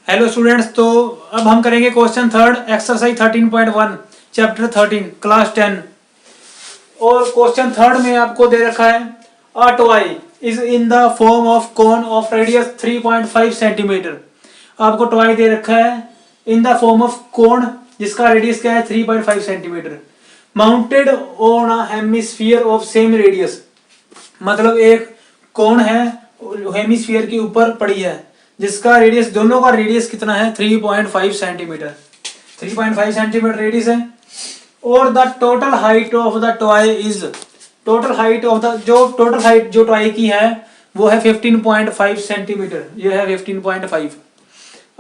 Hello students, तो अब हम करेंगे question third exercise 13.1 chapter 13 class 10। और क्वेश्चन थर्ड में आपको दे रखा है a toy is in the form of cone of radius 3.5 centimetre. आपको टॉय दे रखा है in the form of cone जिसका रेडियस क्या है 3.5 centimetre, mounted on a hemisphere of same radius. मतलब एक कोन है हेमिस्फीयर के ऊपर पड़ी है जिसका रेडियस, दोनों का रेडियस कितना है 3.5 सेंटीमीटर। 3.5 सेंटीमीटर रेडियस है। और the total height of the toy is, total height of the, जो टोटल हाइट जो टॉय की है वो है 15.5 सेंटीमीटर। ये है 15.5।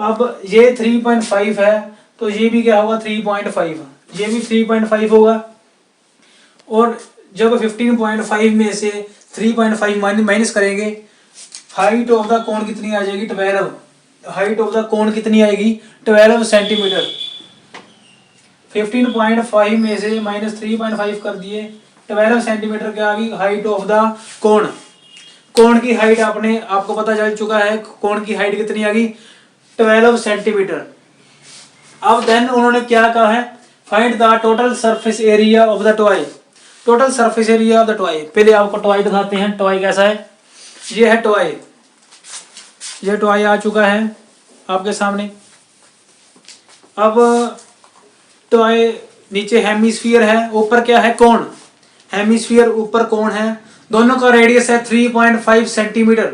अब ये 3.5 है तो ये भी क्या होगा 3.5, ये भी 3.5 होगा। और जब 15.5 में से 3.5 माइनस करेंगे, हाइट ऑफ द कोन कितनी आ जाएगी 12। हाइट ऑफ द कोन कितनी आएगी 12 सेंटीमीटर। 15.5 में से माइनस 3.5 कर दिए, 12 सेंटीमीटर क्या आ गई हाइट ऑफ द कोन। कोन की हाइट आपको पता चल चुका है, कोन की हाइट कितनी आ गई 12 सेंटीमीटर। अब देन उन्होंने क्या कहा है, find the total surface area of the toy. Total surface area of the toy. पहले आपको टॉय दिखाते हैं, टॉय कैसा है। ये है टॉय, ये टॉय आ चुका है आपके सामने। अब टॉय नीचे हेमिस्फीयर है, ऊपर क्या है कोन। हेमिस्फीयर ऊपर कोन है, दोनों का रेडियस है 3.5 सेंटीमीटर।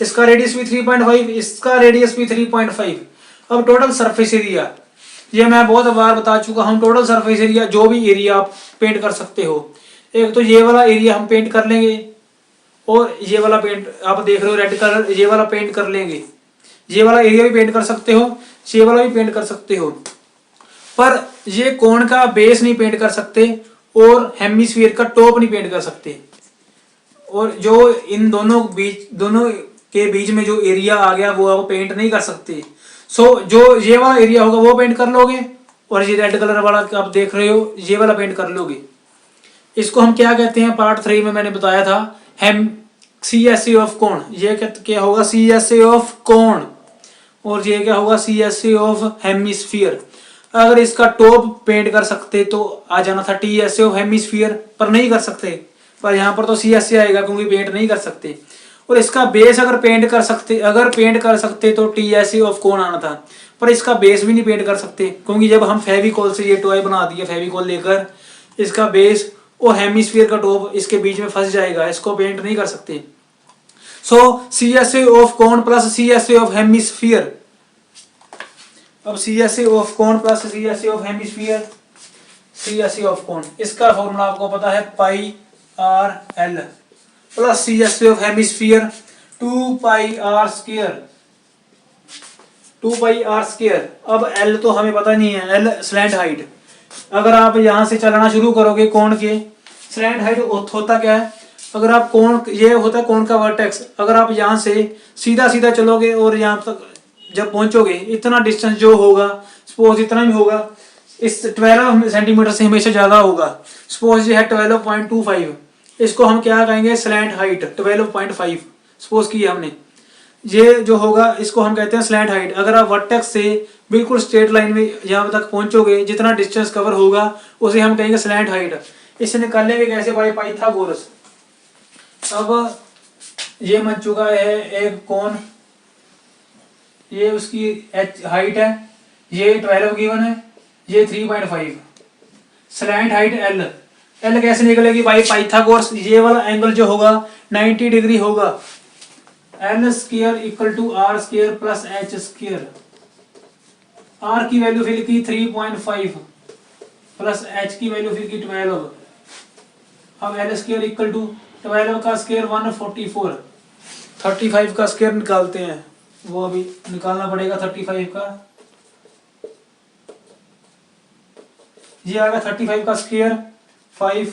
इसका रेडियस भी 3.5, इसका रेडियस भी 3.5। अब टोटल सरफेस एरिया, ये मैं बहुत बार बता चुका हूं। टोटल सरफेस एरिया जो भी एरिया आप पेंट कर सकते हो, एक तो ये वाला एरिया हम पेंट कर लेंगे और ये वाला पेंट आप देख रहे हो रेड कलर, ये वाला पेंट कर लेंगे। ये वाला एरिया भी पेंट कर सकते हो, ये वाला भी पेंट कर सकते हो, पर ये कोन का बेस नहीं पेंट कर सकते और हेमिस्फीयर का टॉप नहीं पेंट कर सकते। और जो इन दोनों के बीच में जो एरिया आ गया वो आप पेंट नहीं कर सकते। सो जो ये वाला एरिया होगा वो पेंट कर लोगे, और ये रेड कलर वाला आप देख रहे हो ये वाला पेंट कर लोगे। इसको हम क्या कहते हैं, पार्ट 3 में मैंने बताया था, हेम CSA ऑफ कोण। ये क्या होगा CSA ऑफ कोण, और ये क्या होगा CSA ऑफ हेमिस्फीयर। अगर इसका टॉप पेंट कर सकते तो आ जाना था TSA ऑफ हेमिस्फीयर, पर नहीं कर सकते, पर यहाँ पर तो CSA आएगा क्योंकि पेंट नहीं कर सकते। और इसका बेस अगर पेंट कर सकते तो TSA ऑफ कोण आना था, पर इसका बेस भी नहीं पेंट कर सकते क्योंकि जब हम फेविकॉल से ये टॉय बना दिए, फेविकॉल लेकर इसका बेस और हेमिस्फीयर का टॉप इसके बीच में फंस जाएगा, इसको पेंट नहीं कर सकते। So CSA of cone plus CSA of hemisphere. अब CSA of cone plus CSA of hemisphere, CSA of cone, इसका फॉर्मूला आपको पता है pi R L plus CSA of hemisphere 2 pi R square, 2 pi R square. अब L तो हमें पता नहीं है, एल स्लैंट हाइट। अगर आप यहां से चलना शुरू करोगे कोण के, स्लैंट हाइट होता क्या है, अगर आप कोण, ये होता है कोण का वर्टेक्स। अगर आप यहां से सीधा सीधा चलोगे और यहां तक जब पहुंचोगे, इतना डिस्टेंस जो होगा, सपोज इतना ही होगा, इस 12 सेंटीमीटर से हमेशा ज्यादा होगा। सपोज ये है 12.25, इसको हम क्या कहेंगे स्लैंट हाइट 12.5 सपोज किया हमने। ये जो होगा इसको हम कहते हैं स्लैंट हाइट। अगर आप वर्टेक्स से बिल्कुल स्ट्रेट लाइन में यहाँ तक पहुंचोगे, जितना डिस्टेंस कवर होगा उसे हम कहेंगे स्लैंट हाइट। इसे निकालेंगे कैसे, बाय पाइथागोरस। अब ये बन चुका है एक कोण, ये उसकी हाइट है, ये 12 गिवन है, ये 3.5। स्लैंट हाइट एल, एल कैसे निकलेगी बाय पाइथागोरस। ये वाला एंगल जो होगा 90 डिग्री होगा। L square equal to R square plus H square. R की वैल्यू फिल की 3.5 प्लस एच की वैल्यू फिल की 12। अब एल स्क्वायर इक्वल टू 12 का स्क्वायर 144, 35 का स्क्वायर निकालते हैं, वो अभी निकालना पड़ेगा 35 का। ये आ गया 35 का स्क्वायर 5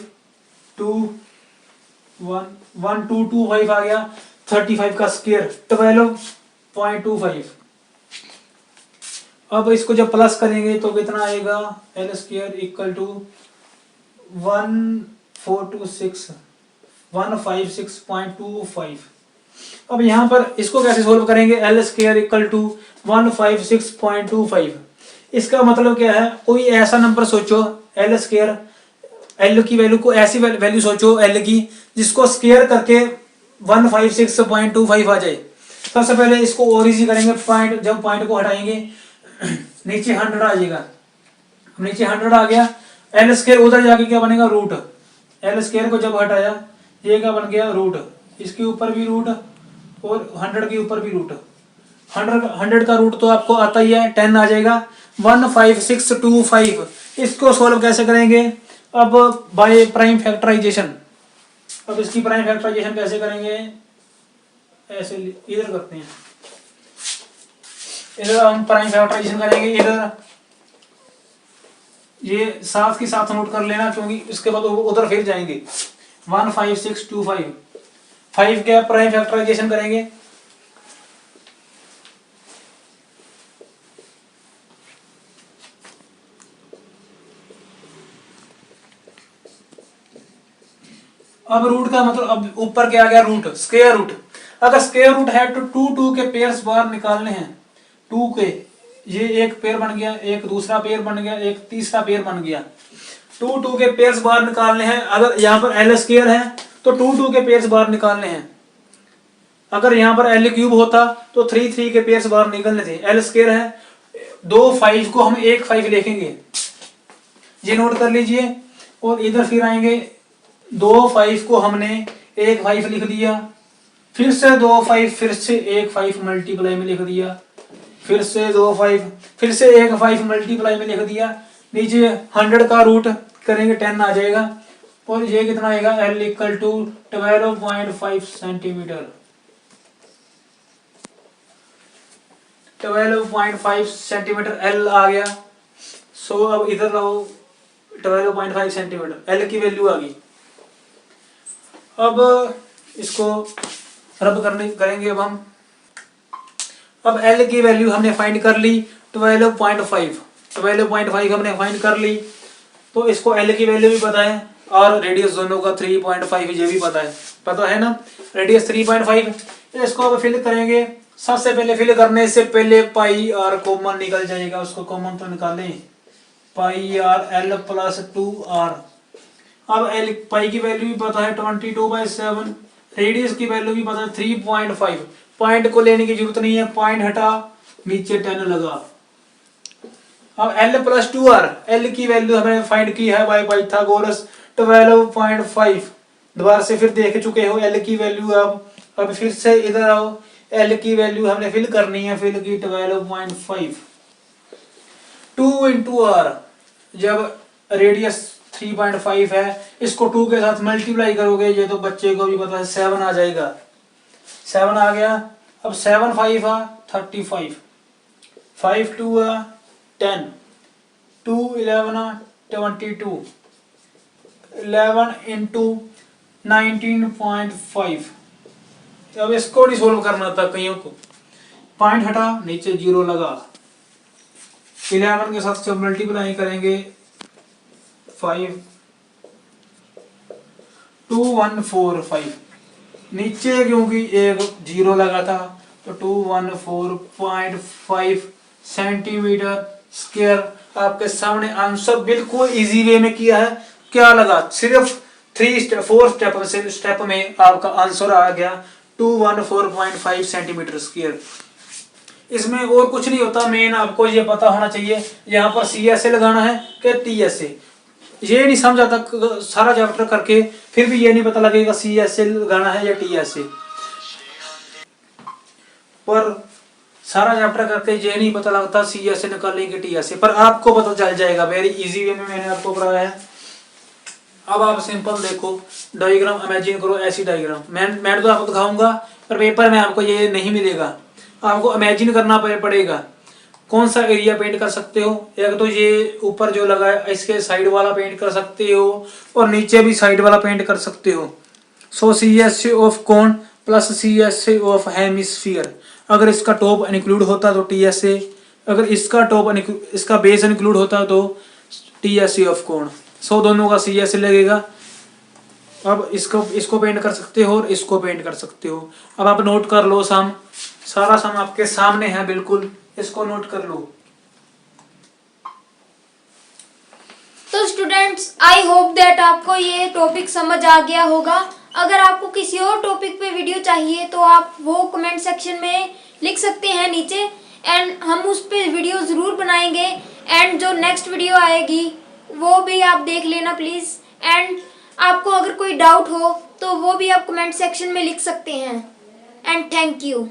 2 1 1 2 2 5 आ गया। 35 का स्क्वायर 12.25। अब इसको जब प्लस करेंगे तो कितना आएगा, एल स्क्वायर इक्वल टू 156.25। अब यहाँ पर इसको कैसे सोल्व करेंगे, एल स्क्वायर इक्वल टू 156.25। इसका मतलब क्या है, कोई ऐसा नंबर सोचो एल स्क्वायर, एल की वैल्यू को ऐसी वैल्यू सोचो एल की जिसको स्क्वायर करके 156.25 आ जाए। सबसे पहले इसको और इजी करेंगे, पॉइंट जब पॉइंट को हटाएंगे नीचे 100 आ जाएगा। नीचे 100 आ गया, एल स्क्वायर उधर जाके क्या बनेगा, रूट। एल स्क्वायर को जब हटाया ये क्या बन गया, रूट। इसके ऊपर भी रूट और 100 के ऊपर भी रूट। 100 का रूट तो आपको आता ही है, 10 आ जाएगा। 15625 इसको सोल्व कैसे करेंगे, अब बाय प्राइम फैक्टराइजेशन। अब इसकी प्राइम फैक्टराइजेशन कैसे करेंगे, ऐसे इधर करते हैं, इधर हम प्राइम फैक्टराइजेशन करेंगे। इधर ये साथ के साथ नोट कर लेना क्योंकि इसके बाद उधर फिर जाएंगे। 15625 5 के प्राइम फैक्टराइजेशन करेंगे। अब रूट का मतलब, अब ऊपर क्या आ गया, रूट, स्क्वायर रूट। अगर स्क्वायर रूट है तो टू के पेयर्स बाहर निकालने हैं। टू के, ये एक पेयर बन गया, एक दूसरा पेयर बन गया, एक तीसरा पेयर बन गया। टू के पेयर्स बाहर निकालने हैं। अगर यहाँ पर एल स्क्वायर है तो टू के पेयर्स बाहर निकालने हैं। अगर यहाँ पर एल क्यूब होता तो थ्री के पेयर्स बाहर निकलने थे। एल स्क्वायर है, 2 5 को हम 1 5 लिखेंगे, ये नोट कर लीजिए। और इधर फिर आएंगे, 2 5 को हमने 1 5 लिख दिया, फिर से 2 5, फिर से 1 5 मल्टीप्लाई में लिख दिया, फिर से 2 5, फिर से 1 5 मल्टीप्लाई में लिख दिया। नीचे 100 का रूट करेंगे 10 आ जाएगा। और ये कितना आएगा, L equal to 12.5 centimetre. 12.5 centimetre L आ गया। सो अब इधर रहो, 12.5 सेंटीमीटर L की वैल्यू आ गई। अब इसको रब करेंगे। अब L की वैल्यू हमने फाइंड कर ली 12.5 हमने फाइंड कर ली। तो इसको L की वैल्यू भी पता है और रेडियस दोनों का 3.5 ये भी पता है ना, रेडियस 3.5। इसको अब फिल करेंगे। सबसे पहले फिल करने से पहले पाई आर कॉमन निकल जाएगा, उसको कॉमन तो निकालें, पाई आर L प्लस 2R। अब L पाई की वैल्यू भी पता है 22/7, रेडियस की वैल्यू भी पता है 3.5। पॉइंट को लेने की जरूरत नहीं है, पॉइंट हटा, नीचे 10 लगा। अब L प्लस 2R, L की वैल्यू हमने फाइंड की है बाय पाइथागोरस 12.5। दोबारा से फिर देख चुके हो L की वैल्यू। अब फिर से इधर आओ, L की वैल्यू हमने फिल करनी है, फिल की 12.5। 2 इंटू R, जब रेडियस 3.5 है, इसको 2 के साथ मल्टीप्लाई करोगे, ये तो बच्चे को भी पता है, 7 आ जाएगा। 7 आ गया। अब 7 5 35, 5 2 10, 2 11 22, 11 इंटू 19.5। अब इसको नहीं सोल्व करना था कईयों को, पॉइंट हटा, नीचे 0 लगा। 11 के साथ जब मल्टीप्लाई करेंगे 5 2145, नीचे क्योंकि एक 0 लगा था तो 214.5 सेंटीमीटर स्क्वायर। आपके सामने आंसर बिल्कुल इजी वे में किया है। क्या लगा, सिर्फ 4 स्टेप में आपका आंसर आ गया 214.5 सेंटीमीटर स्क्वायर। इसमें और कुछ नहीं होता, मेन आपको ये पता होना चाहिए यहाँ पर CSA लगाना है कि TSA। ये नहीं समझ आता सारा चैप्टर करके, फिर भी ये नहीं पता लगेगा CSA लगाना है या TSA। पर सारा चैप्टर करके ये नहीं पता लगता CSA निकालेंगे TSA, पर आपको पता चल जाएगा। वेरी इजी वे में मैंने आपको कराया है। अब आप सिंपल देखो, डायग्राम इमेजिन करो, ऐसी डायग्राम मैं तो आपको दिखाऊंगा, पर पेपर में आपको ये नहीं मिलेगा, आपको इमेजिन करना पड़ेगा। कौन सा एरिया पेंट कर सकते हो, एक तो ये ऊपर जो लगा है इसके साइड वाला पेंट कर सकते हो, और नीचे भी साइड वाला पेंट कर सकते हो। सो CSA of cone plus CSA of hemisphere. अगर इसका टॉप इंक्लूड होता तो TSA, अगर इसका बेस इंक्लूड होता तो TSA ऑफ कोन। सो दोनों का CSA लगेगा। अब इसको पेंट कर सकते हो और इसको पेंट कर सकते हो। अब आप नोट कर लो सम, सारा सम आपके सामने है बिल्कुल, इसको नोट कर लो। तो स्टूडेंट्स आई होप दैट आपको ये टॉपिक समझ आ गया होगा। अगर आपको किसी और टॉपिक पे वीडियो चाहिए तो आप वो कमेंट सेक्शन में लिख सकते हैं नीचे, एंड हम उस पे वीडियो ज़रूर बनाएंगे। एंड जो नेक्स्ट वीडियो आएगी वो भी आप देख लेना प्लीज़। एंड आपको अगर कोई डाउट हो तो वो भी आप कमेंट सेक्शन में लिख सकते हैं। And thank you.